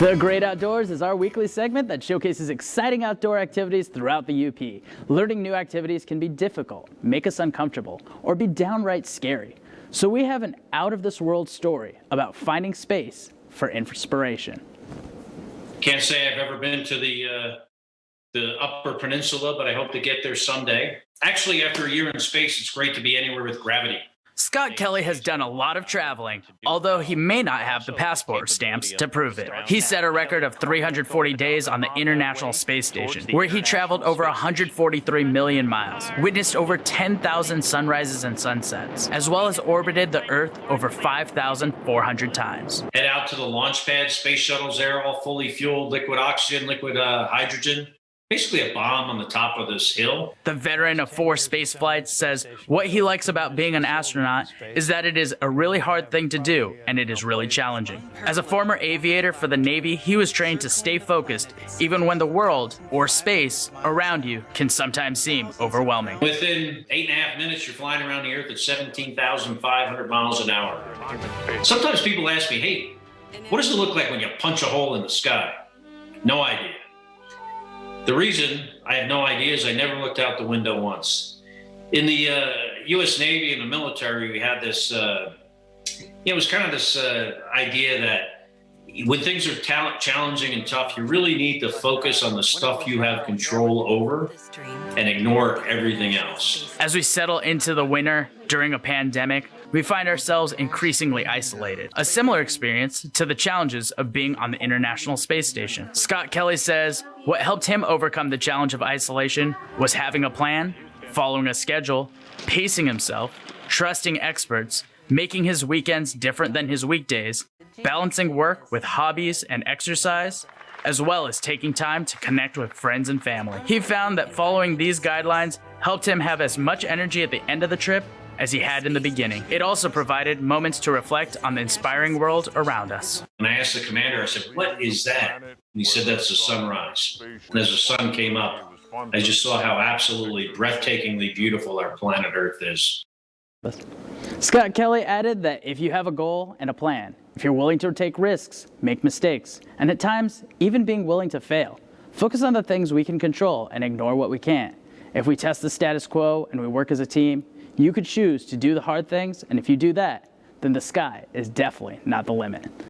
The Great Outdoors is our weekly segment that showcases exciting outdoor activities throughout the UP. Learning new activities can be difficult, make us uncomfortable, or be downright scary. So we have an out-of-this-world story about finding space for inspiration. Can't say I've ever been to the Upper Peninsula, but I hope to get there someday. Actually, after a year in space, it's great to be anywhere with gravity. Scott Kelly has done a lot of traveling, although he may not have the passport stamps to prove it. He set a record of 340 days on the International Space Station, where he traveled over 143 million miles, witnessed over 10,000 sunrises and sunsets, as well as orbited the Earth over 5,400 times. Head out to the launch pad, space shuttles there, all fully fueled, liquid oxygen, liquid hydrogen. Basically a bomb on the top of this hill. The veteran of 4 space flights says what he likes about being an astronaut is that it is a really hard thing to do, and it is really challenging. As a former aviator for the Navy, he was trained to stay focused, even when the world, or space, around you can sometimes seem overwhelming. Within 8.5 minutes, you're flying around the Earth at 17,500 miles an hour. Sometimes people ask me, hey, what does it look like when you punch a hole in the sky? No idea. The reason I have no idea is I never looked out the window once. In the U.S. Navy and the military, we had this, it was kind of this idea that when things are challenging and tough, you really need to focus on the stuff you have control over and ignore everything else. As we settle into the winter during a pandemic, we find ourselves increasingly isolated. A similar experience to the challenges of being on the International Space Station. Scott Kelly says what helped him overcome the challenge of isolation was having a plan, following a schedule, pacing himself, trusting experts, making his weekends different than his weekdays, balancing work with hobbies and exercise, as well as taking time to connect with friends and family. He found that following these guidelines helped him have as much energy at the end of the trip as he had in the beginning. It also provided moments to reflect on the inspiring world around us. When I asked the commander, I said, what is that? And he said, that's the sunrise. And as the sun came up, I just saw how absolutely breathtakingly beautiful our planet Earth is. Scott Kelly added that if you have a goal and a plan, if you're willing to take risks, make mistakes, and at times, even being willing to fail, focus on the things we can control and ignore what we can't. If we test the status quo and we work as a team, you could choose to do the hard things, and if you do that, then the sky is definitely not the limit.